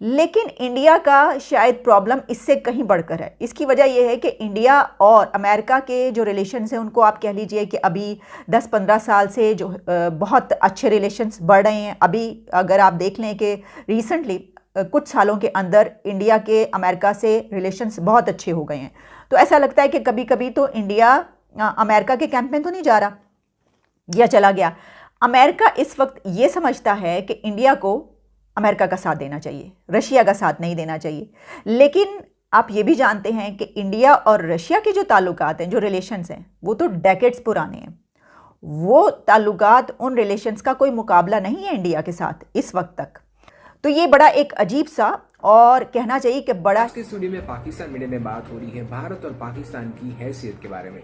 लेकिन इंडिया का शायद प्रॉब्लम इससे कहीं बढ़कर है। इसकी वजह यह है कि इंडिया और अमेरिका के जो रिलेशंस हैं उनको आप कह लीजिए कि अभी 10-15 साल से जो बहुत अच्छे रिलेशंस बढ़ रहे हैं। अभी अगर आप देख लें कि रिसेंटली कुछ सालों के अंदर इंडिया के अमेरिका से रिलेशंस बहुत अच्छे हो गए हैं। तो ऐसा लगता है कि कभी कभी तो इंडिया अमेरिका के कैंप में तो नहीं जा रहा या चला गया। अमेरिका इस वक्त ये समझता है कि इंडिया को अमेरिका का साथ देना चाहिए, रशिया का साथ नहीं देना चाहिए। लेकिन आप ये भी जानते हैं कि इंडिया और रशिया के जो ताल्लुकात हैं, जो रिलेशंस हैं, वो तो डेकेड्स पुराने हैं। वो ताल्लुकात, उन रिलेशंस का कोई मुकाबला नहीं है इंडिया के साथ इस वक्त तक। तो ये बड़ा एक अजीब सा और कहना चाहिए कि बड़ा। आज के स्टूडियो में पाकिस्तान मीडिया में बात हो रही है भारत और पाकिस्तान की हैसियत के बारे में।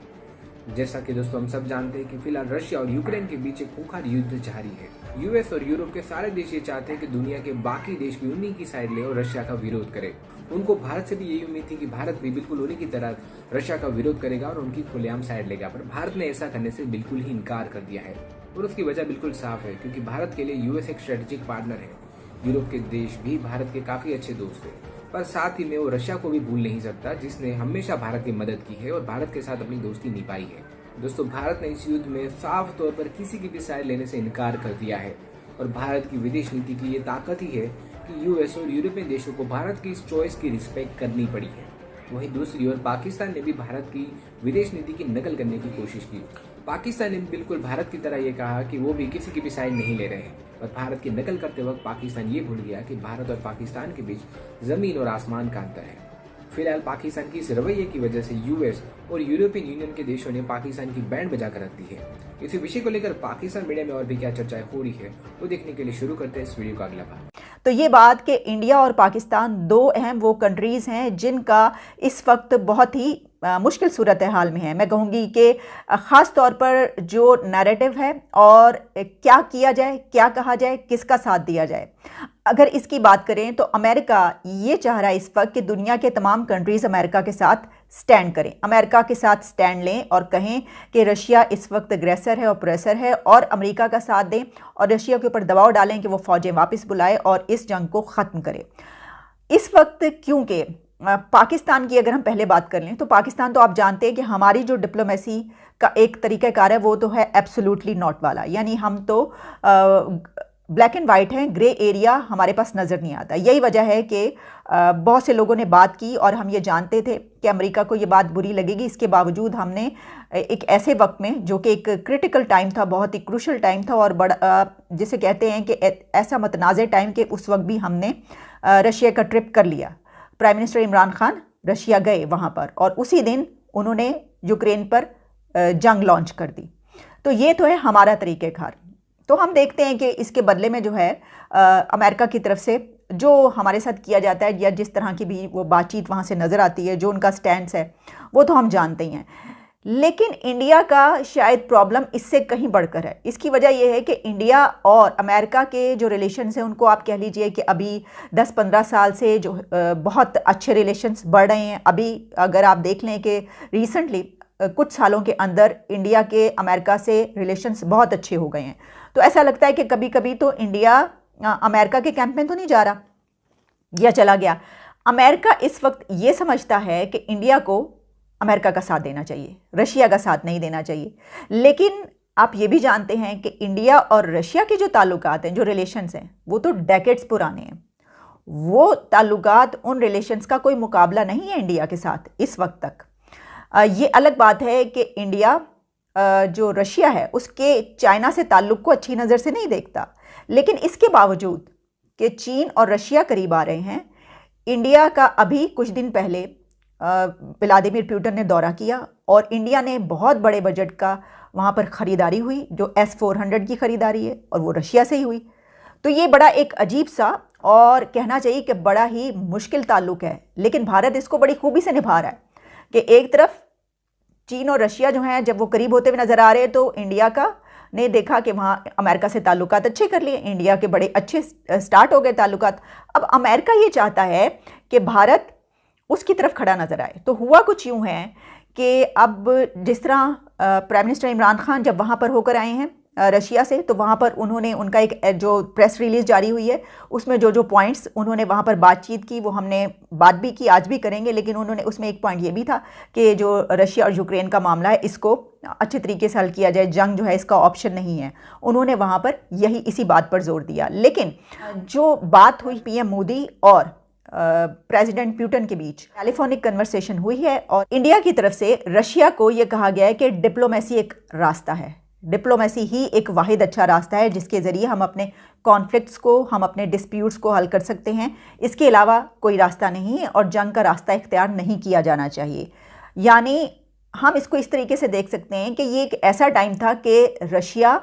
जैसा कि दोस्तों हम सब जानते हैं कि फिलहाल रशिया और यूक्रेन के बीच एक खूंखार युद्ध जारी है। यूएस और यूरोप के सारे देश ये चाहते हैं कि दुनिया के बाकी देश भी उन्हीं की साइड ले और रशिया का विरोध करे। उनको भारत से भी यही उम्मीद थी कि भारत भी बिल्कुल उन्हीं की तरह रशिया का विरोध करेगा और उनकी खुलेआम साइड लेगा, पर भारत ने ऐसा करने से बिल्कुल ही इनकार कर दिया है। और उसकी वजह बिल्कुल साफ है, क्योंकि भारत के लिए यूएस एक स्ट्रेटेजिक पार्टनर है। यूरोप के देश भी भारत के काफी अच्छे दोस्त हैं, पर साथ ही में वो रशिया को भी भूल नहीं सकता, जिसने हमेशा भारत की मदद की है और भारत के साथ अपनी दोस्ती निभाई है। दोस्तों, भारत ने इस युद्ध में साफ तौर पर किसी की भी साइड लेने से इनकार कर दिया है और भारत की विदेश नीति की ये ताकत ही है कि यूएस और यूरोपियन देशों को भारत की इस चॉइस की रिस्पेक्ट करनी पड़ी है। वहीं दूसरी ओर पाकिस्तान ने भी भारत की विदेश नीति की नकल करने की कोशिश की। पाकिस्तान ने बिल्कुल भारत की तरह ये कहा कि वो भी किसी की भी साइड नहीं ले रहे हैं, और भारत की नकल करते वक्त पाकिस्तान ये भूल गया कि भारत और पाकिस्तान के बीच जमीन और आसमान का अंतर है। फिलहाल पाकिस्तान की इस रवैये की वजह से यूएस और यूरोपियन यूनियन के देशों ने पाकिस्तान की बैंड बजा कर रख दी है। इसी विषय को लेकर पाकिस्तान मीडिया में और भी क्या चर्चाएं हो रही है, वो देखने के लिए शुरू करते हैं इस वीडियो का अगला भाग। तो ये बात कि इंडिया और पाकिस्तान दो अहम वो कंट्रीज़ हैं जिनका इस वक्त बहुत ही मुश्किल सूरत हाल में है। मैं कहूँगी कि ख़ास तौर पर जो नैरेटिव है और क्या किया जाए, क्या कहा जाए, किसका साथ दिया जाए। अगर इसकी बात करें तो अमेरिका ये चाह रहा है इस वक्त कि दुनिया के तमाम कंट्रीज़ अमेरिका के साथ स्टैंड करें, अमेरिका के साथ स्टैंड लें और कहें कि रशिया इस वक्त अग्रेसर है, ऑपरेसर है, और अमेरिका का साथ दें और रशिया के ऊपर दबाव डालें कि वो फ़ौजें वापस बुलाए और इस जंग को ख़त्म करे। इस वक्त क्योंकि पाकिस्तान की अगर हम पहले बात कर लें तो पाकिस्तान तो आप जानते हैं कि हमारी जो डिप्लोमेसी का एक तरीक़ाकार है वो तो है एब्सोल्युटली नॉट वाला, यानी हम तो ब्लैक एंड वाइट हैं, ग्रे एरिया हमारे पास नज़र नहीं आता। यही वजह है कि बहुत से लोगों ने बात की और हम ये जानते थे कि अमेरिका को ये बात बुरी लगेगी। इसके बावजूद हमने एक ऐसे वक्त में, जो कि एक क्रिटिकल टाइम था, बहुत ही क्रूशल टाइम था और बड़ा जिसे कहते हैं कि ऐसा मतनाज़ टाइम के उस वक्त भी हमने रशिया का ट्रिप कर लिया। Prime minister Imran Khan Russia गए वहाँ पर और उसी दिन उन्होंने यूक्रेन पर जंग लॉन्च कर दी। तो ये तो है हमारा तरीक़ेकार। तो हम देखते हैं कि इसके बदले में जो है अमेरिका की तरफ से जो हमारे साथ किया जाता है या जिस तरह की भी वो बातचीत वहाँ से नज़र आती है, जो उनका स्टैंड है, वो तो हम जानते ही हैं। लेकिन इंडिया का शायद प्रॉब्लम इससे कहीं बढ़कर है। इसकी वजह यह है कि इंडिया और अमेरिका के जो रिलेशंस हैं उनको आप कह लीजिए कि अभी 10-15 साल से जो बहुत अच्छे रिलेशंस बढ़ रहे हैं। अभी अगर आप देख लें कि रिसेंटली कुछ सालों के अंदर इंडिया के अमेरिका से रिलेशंस बहुत अच्छे हो गए हैं। तो ऐसा लगता है कि कभी कभी तो इंडिया अमेरिका के कैंप में तो नहीं जा रहा या चला गया। अमेरिका इस वक्त ये समझता है कि इंडिया को अमेरिका का साथ देना चाहिए, रशिया का साथ नहीं देना चाहिए। लेकिन आप ये भी जानते हैं कि इंडिया और रशिया के जो ताल्लुकात हैं, जो रिलेशंस हैं, वो तो डेकेड्स पुराने हैं। वो ताल्लुकात, उन रिलेशंस का कोई मुकाबला नहीं है इंडिया के साथ इस वक्त तक। ये अलग बात है कि इंडिया जो रशिया है उसके चाइना से ताल्लुक़ को अच्छी नज़र से नहीं देखता, लेकिन इसके बावजूद कि चीन और रशिया करीब आ रहे हैं, इंडिया का अभी कुछ दिन पहले व्लादिमीर पुतिन ने दौरा किया और इंडिया ने बहुत बड़े बजट का वहाँ पर ख़रीदारी हुई, जो S-400 की ख़रीदारी है, और वो रशिया से ही हुई। तो ये बड़ा एक अजीब सा और कहना चाहिए कि बड़ा ही मुश्किल ताल्लुक़ है, लेकिन भारत इसको बड़ी खूबी से निभा रहा है कि एक तरफ चीन और रशिया जो हैं जब वो करीब होते हुए नज़र आ रहे हैं तो इंडिया का ने देखा कि वहाँ अमेरिका से ताल्लुकात अच्छे कर लिए, इंडिया के बड़े अच्छे स्टार्ट हो गए ताल्लुकात। अब अमेरिका ये चाहता है कि भारत उसकी तरफ खड़ा नज़र आए। तो हुआ कुछ यूँ है कि अब जिस तरह प्राइम मिनिस्टर इमरान खान जब वहाँ पर होकर आए हैं रशिया से, तो वहाँ पर उन्होंने उनका एक जो प्रेस रिलीज़ जारी हुई है उसमें जो जो पॉइंट्स उन्होंने वहाँ पर बातचीत की वो हमने बात भी की, आज भी करेंगे। लेकिन उन्होंने उसमें एक पॉइंट ये भी था कि जो रशिया और यूक्रेन का मामला है इसको अच्छे तरीके से हल किया जाए, जंग जो है इसका ऑप्शन नहीं है। उन्होंने वहाँ पर इसी बात पर जोर दिया। लेकिन जो बात हुई पीएम मोदी और प्रेसिडेंट पुतिन के बीच टेलीफोनिक कन्वर्सेशन हुई है और इंडिया की तरफ से रशिया को ये कहा गया है कि डिप्लोमेसी एक रास्ता है, डिप्लोमेसी ही एक वाहिद अच्छा रास्ता है जिसके ज़रिए हम अपने कॉन्फ्लिक्ट्स को, हम अपने डिस्प्यूट्स को हल कर सकते हैं। इसके अलावा कोई रास्ता नहीं है और जंग का रास्ता इख्तियार नहीं किया जाना चाहिए। यानी हम इसको इस तरीके से देख सकते हैं कि ये एक ऐसा टाइम था कि रशिया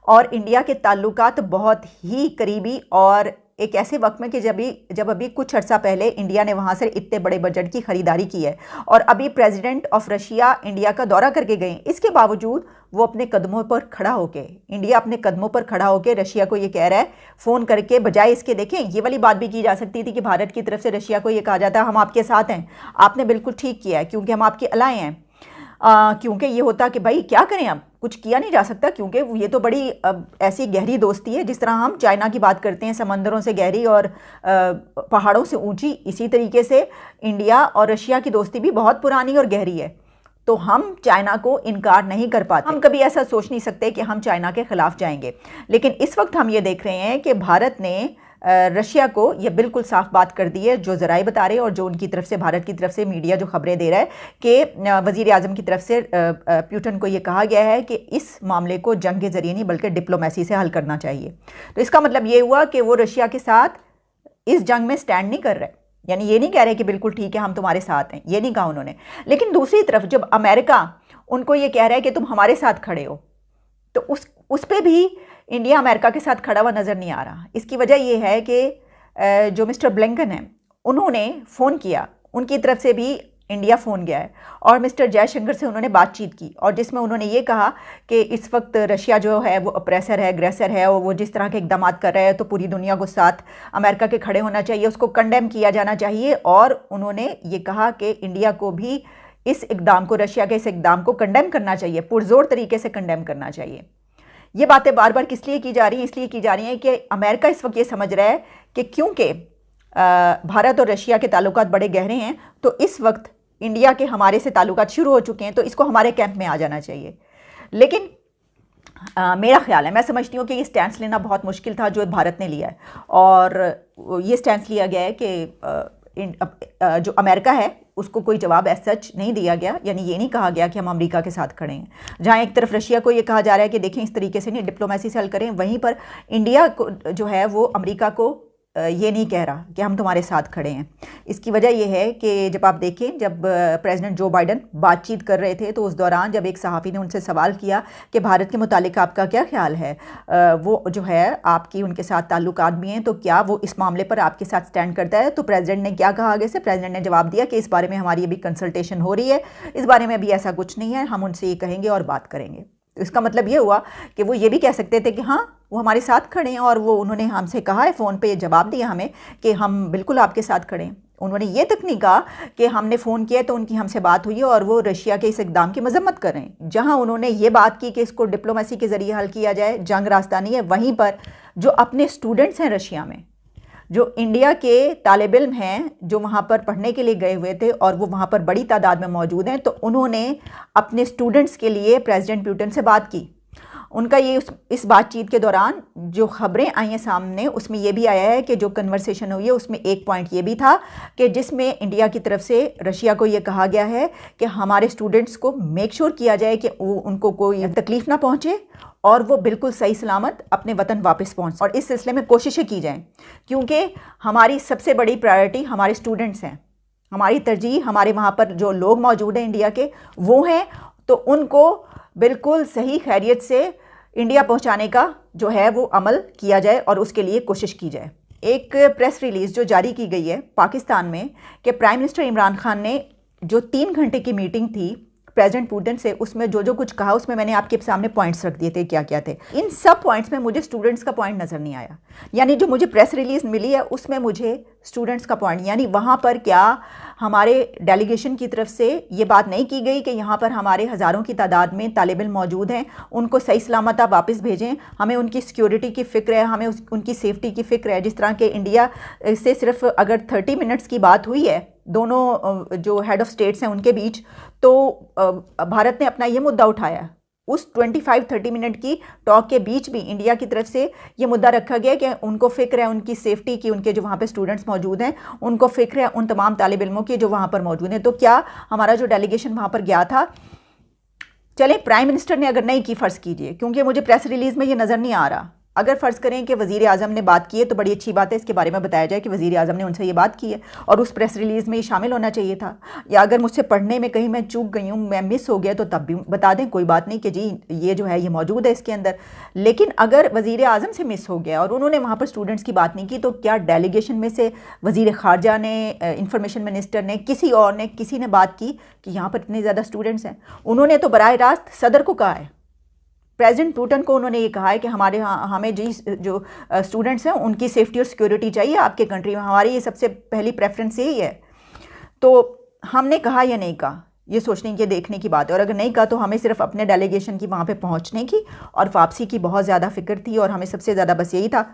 और इंडिया के ताल्लुकात बहुत ही करीबी, और एक ऐसे वक्त में कि जब अभी कुछ अर्सा पहले इंडिया ने वहाँ से इतने बड़े बजट की ख़रीदारी की है और अभी प्रेसिडेंट ऑफ रशिया इंडिया का दौरा करके गए। इसके बावजूद वो अपने कदमों पर खड़ा होके, इंडिया अपने कदमों पर खड़ा होके रशिया को ये कह रहा है फ़ोन करके, बजाय इसके देखें ये वाली बात भी की जा सकती थी कि भारत की तरफ से रशिया को ये कहा जाता है हम आपके साथ हैं, आपने बिल्कुल ठीक किया है क्योंकि हम आपके अलाए हैं। क्योंकि ये होता कि भाई क्या करें, अब कुछ किया नहीं जा सकता क्योंकि ये तो बड़ी ऐसी गहरी दोस्ती है। जिस तरह हम चाइना की बात करते हैं समंदरों से गहरी और पहाड़ों से ऊंची, इसी तरीके से इंडिया और रशिया की दोस्ती भी बहुत पुरानी और गहरी है। तो हम चाइना को इनकार नहीं कर पाते, हम कभी ऐसा सोच नहीं सकते कि हम चाइना के ख़िलाफ़ जाएंगे। लेकिन इस वक्त हम ये देख रहे हैं कि भारत ने रशिया को ये बिल्कुल साफ बात कर दी है, जो ज़राए बता रहे हैं और जो उनकी तरफ से, भारत की तरफ से मीडिया जो खबरें दे रहा है कि वज़ीर आज़म की तरफ से पुतिन को ये कहा गया है कि इस मामले को जंग के ज़रिए नहीं बल्कि डिप्लोमेसी से हल करना चाहिए। तो इसका मतलब ये हुआ कि वो रशिया के साथ इस जंग में स्टैंड नहीं कर रहे, यानी ये नहीं कह रहे कि बिल्कुल ठीक है हम तुम्हारे साथ हैं, ये नहीं कहा उन्होंने। लेकिन दूसरी तरफ जब अमेरिका उनको ये कह रहा है कि तुम हमारे साथ खड़े हो, तो उस पर भी इंडिया अमेरिका के साथ खड़ा हुआ नज़र नहीं आ रहा। इसकी वजह यह है कि जो मिस्टर ब्लिंकन हैं उन्होंने फ़ोन किया, उनकी तरफ से भी इंडिया फ़ोन गया है और मिस्टर जयशंकर से उन्होंने बातचीत की और जिसमें उन्होंने ये कहा कि इस वक्त रशिया जो है वो अप्रेसर है, अग्रेसर है और वो जिस तरह के इकदाम कर रहा है तो पूरी दुनिया को साथ अमेरिका के खड़े होना चाहिए, उसको कंडेम किया जाना चाहिए। और उन्होंने ये कहा कि इंडिया को भी इस इकदाम को, रशिया के इस इकदाम को कंडेम करना चाहिए, पुरजोर तरीके से कंडेम करना चाहिए। ये बातें बार बार किस लिए की जा रही हैं? इसलिए की जा रही हैं कि अमेरिका इस वक्त ये समझ रहा है कि क्योंकि भारत और रशिया के ताल्लुकात बड़े गहरे हैं तो इस वक्त इंडिया के हमारे से ताल्लुकात शुरू हो चुके हैं तो इसको हमारे कैंप में आ जाना चाहिए। लेकिन मेरा ख्याल है, मैं समझती हूँ कि ये स्टैंड लेना बहुत मुश्किल था जो भारत ने लिया है और ये स्टैंड लिया गया है कि जो अमेरिका है उसको कोई जवाब ऐसा सच नहीं दिया गया, यानी ये नहीं कहा गया कि हम अमेरिका के साथ खड़े हैं। जहाँ एक तरफ रशिया को ये कहा जा रहा है कि देखें इस तरीके से नहीं, डिप्लोमेसी से हल करें, वहीं पर इंडिया को जो है वो अमेरिका को ये नहीं कह रहा कि हम तुम्हारे साथ खड़े हैं। इसकी वजह यह है कि जब आप देखें, जब प्रेसिडेंट जो बाइडन बातचीत कर रहे थे तो उस दौरान जब एक सहाफ़ी ने उनसे सवाल किया कि भारत के मुतालिक आपका क्या ख्याल है, वो जो है आपकी उनके साथ ताल्लुकात भी हैं तो क्या वो इस मामले पर आपके साथ स्टैंड करता है, तो प्रेसिडेंट ने क्या कहा आगे से? प्रेसिडेंट ने जवाब दिया कि इस बारे में हमारी अभी कंसल्टेशन हो रही है, इस बारे में अभी ऐसा कुछ नहीं है, हम उनसे ये कहेंगे और बात करेंगे। तो इसका मतलब ये हुआ कि वो ये भी कह सकते थे कि हाँ वो हमारे साथ खड़े हैं और वो उन्होंने हमसे कहा है, फ़ोन पे ये जवाब दिया हमें कि हम बिल्कुल आपके साथ खड़े हैं। उन्होंने ये तक नहीं कहा कि हमने फ़ोन किया तो उनकी हमसे बात हुई है और वो रशिया के इस इक़दाम की मजम्मत कर रहे हैं। जहाँ उन्होंने ये बात की कि इसको डिप्लोमेसी के ज़रिए हल किया जाए, जंग रास्ता नहीं है, वहीं पर जो अपने स्टूडेंट्स हैं रशिया में, जो इंडिया के तालिब इल्म हैं जो वहाँ पर पढ़ने के लिए गए हुए थे और वो वहाँ पर बड़ी तादाद में मौजूद हैं, तो उन्होंने अपने स्टूडेंट्स के लिए प्रेसिडेंट पुतिन से बात की। उनका ये इस बातचीत के दौरान जो खबरें आई हैं सामने उसमें ये भी आया है कि जो कन्वर्सेशन हुई है उसमें एक पॉइंट ये भी था कि जिसमें इंडिया की तरफ से रशिया को ये कहा गया है कि हमारे स्टूडेंट्स को मेक श्योर किया जाए कि उनको कोई तकलीफ़ ना पहुँचे और वो बिल्कुल सही सलामत अपने वतन वापस पहुँच, और इस सिलसिले में कोशिशें की जाएँ क्योंकि हमारी सबसे बड़ी प्रायोरिटी हमारे स्टूडेंट्स हैं, हमारी तरजीह हमारे वहाँ पर जो लोग मौजूद हैं इंडिया के वो हैं, तो उनको बिल्कुल सही खैरियत से इंडिया पहुंचाने का जो है वो अमल किया जाए और उसके लिए कोशिश की जाए। एक प्रेस रिलीज़ जो जारी की गई है पाकिस्तान में कि प्राइम मिनिस्टर इमरान खान ने जो 3 घंटे की मीटिंग थी प्रेसिडेंट पुतिन से, उसमें जो जो कुछ कहा उसमें मैंने आपके सामने पॉइंट्स रख दिए थे क्या क्या थे। इन सब पॉइंट्स में मुझे स्टूडेंट्स का पॉइंट नज़र नहीं आया। यानी जो मुझे प्रेस रिलीज़ मिली है उसमें मुझे स्टूडेंट्स का पॉइंट, यानी वहाँ पर क्या हमारे डेलीगेशन की तरफ से ये बात नहीं की गई कि यहाँ पर हमारे हज़ारों की तादाद में तालिब इल्म मौजूद हैं, उनको सही सलामत आप वापस भेजें, हमें उनकी सिक्योरिटी की फ़िक्र है, हमें उनकी सेफ्टी की फ़िक्र है। जिस तरह के इंडिया से सिर्फ अगर 30 मिनट्स की बात हुई है दोनों जो हेड ऑफ़ स्टेट्स हैं उनके बीच, तो भारत ने अपना ये मुद्दा उठाया। उस 25-30 मिनट की टॉक के बीच भी इंडिया की तरफ से ये मुद्दा रखा गया कि उनको फ़िक्र है उनकी सेफ्टी की, उनके जो वहाँ पे स्टूडेंट्स मौजूद हैं उनको फ़िक्र है उन तमाम तालिब इल्मों की जो वहाँ पर मौजूद हैं। तो क्या हमारा जो डेलीगेशन वहाँ पर गया था, चले प्राइम मिनिस्टर ने अगर नहीं की, फ़र्ज़ कीजिए, क्योंकि मुझे प्रेस रिलीज़ में ये नज़र नहीं आ रहा, अगर फ़र्ज़ करें कि वज़ीर आज़म ने बात की है तो बड़ी अच्छी बात है, इसके बारे में बताया जाए कि वज़ीर आज़म ने उनसे ये बात की है और उस प्रेस रिलीज़ में ये शामिल होना चाहिए था। या अगर मुझसे पढ़ने में कहीं मैं चूक गई हूँ, मैं मिस हो गया, तो तब भी बता दें, कोई बात नहीं कि जी ये जो है ये मौजूद है इसके अंदर। लेकिन अगर वज़ीर आज़म से मिस हो गया और उन्होंने वहाँ पर स्टूडेंट्स की बात नहीं की, तो क्या डेलीगेशन में से वज़ीर ख़ारजा ने, इंफॉर्मेशन मिनिस्टर ने, किसी और ने, किसी ने बात की कि यहाँ पर इतने ज़्यादा स्टूडेंट्स हैं? उन्होंने तो बराह रास्त सदर को कहा है, प्रेसिडेंट पुतिन को उन्होंने ये कहा है कि हमारे हमें जो स्टूडेंट्स हैं उनकी सेफ्टी और सिक्योरिटी चाहिए आपके कंट्री में, हमारी ये सबसे पहली प्रेफरेंस यही है। तो हमने कहा या नहीं कहा, ये सोचने की, देखने की बात है। और अगर नहीं कहा तो हमें सिर्फ अपने डेलीगेशन की वहाँ पे पहुँचने की और वापसी की बहुत ज़्यादा फ़िक्र थी और हमें सबसे ज़्यादा बस यही था।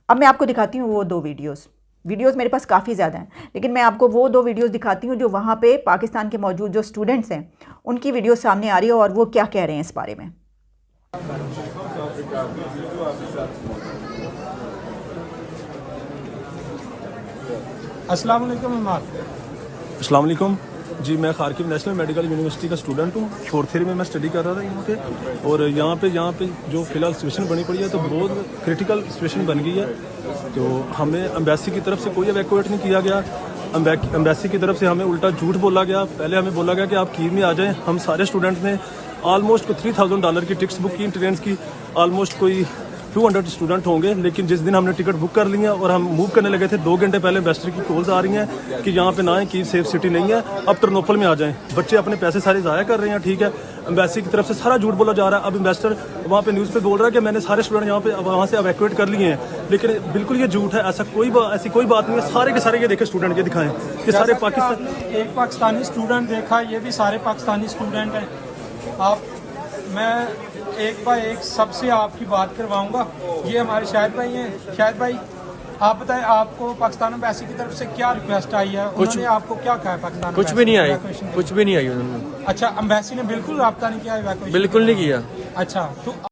अब मैं आपको दिखाती हूँ वो 2 वीडियोज़ मेरे पास काफ़ी ज़्यादा हैं, लेकिन मैं आपको वो 2 वीडियोज़ दिखाती हूँ जो वहाँ पे पाकिस्तान के मौजूद जो स्टूडेंट्स हैं उनकी वीडियो सामने आ रही है और वो क्या कह रहे हैं इस बारे में। अस्सलाम वालेकुम इमाम। अस्सलाम वालेकुम जी, मैं खारकिब नेशनल मेडिकल यूनिवर्सिटी का स्टूडेंट हूँ। 4th ईयर में मैं स्टडी कर रहा था यहाँ पे। और यहाँ पे जो फ़िलहाल सिचुएशन बनी पड़ी है तो बहुत क्रिटिकल सिचुएशन बन गई है। तो हमें एम्बेसी की तरफ से कोई एवैक्यूएट नहीं किया गया। एम्बेसी की तरफ से हमें उल्टा झूठ बोला गया। पहले हमें बोला गया कि आप कीव में आ जाएँ। हम सारे स्टूडेंट्स ने ऑलमोस्ट $3000 की टिकट्स बुक की ट्रेन की। ऑलमोस्ट कोई 200 स्टूडेंट होंगे, लेकिन जिस दिन हमने टिकट बुक कर ली है और हम मूव करने लगे थे 2 घंटे पहले एम्बेसडर की कॉल्स आ रही हैं कि यहाँ पे ना है, कीव सेफ सिटी नहीं है, अब टर्नोपल में आ जाएं। बच्चे अपने पैसे सारे ज़ाया कर रहे हैं, ठीक है। एम्बेसी की तरफ से सारा झूठ बोला जा रहा है। अब एम्बेसडर वहाँ पे न्यूज़ पे बोल रहा है कि मैंने सारे स्टूडेंट यहाँ पे वहाँ से एवैक्यूएट कर लिए हैं, लेकिन बिल्कुल ये झूठ है। ऐसी कोई बात नहीं है। सारे के सारे ये देखे स्टूडेंट, ये दिखाएं कि सारे पाकिस्तान, एक पाकिस्तानी स्टूडेंट देखा, ये भी सारे पाकिस्तानी स्टूडेंट हैं। मैं एक बाय एक सबसे आपकी बात करवाऊंगा। ये हमारे शाहिद भाई हैं। शाहिद भाई, आप बताएं, आपको पाकिस्तान एम्बेसी की तरफ से क्या रिक्वेस्ट आई है? उन्होंने आपको क्या कहा है? पाकिस्तान कुछ भी नहीं आई, कुछ भी नहीं आई उन्होंने। अच्छा, एम्बेसी ने बिल्कुल रब्ता नहीं किया? बिल्कुल नहीं किया। अच्छा, तो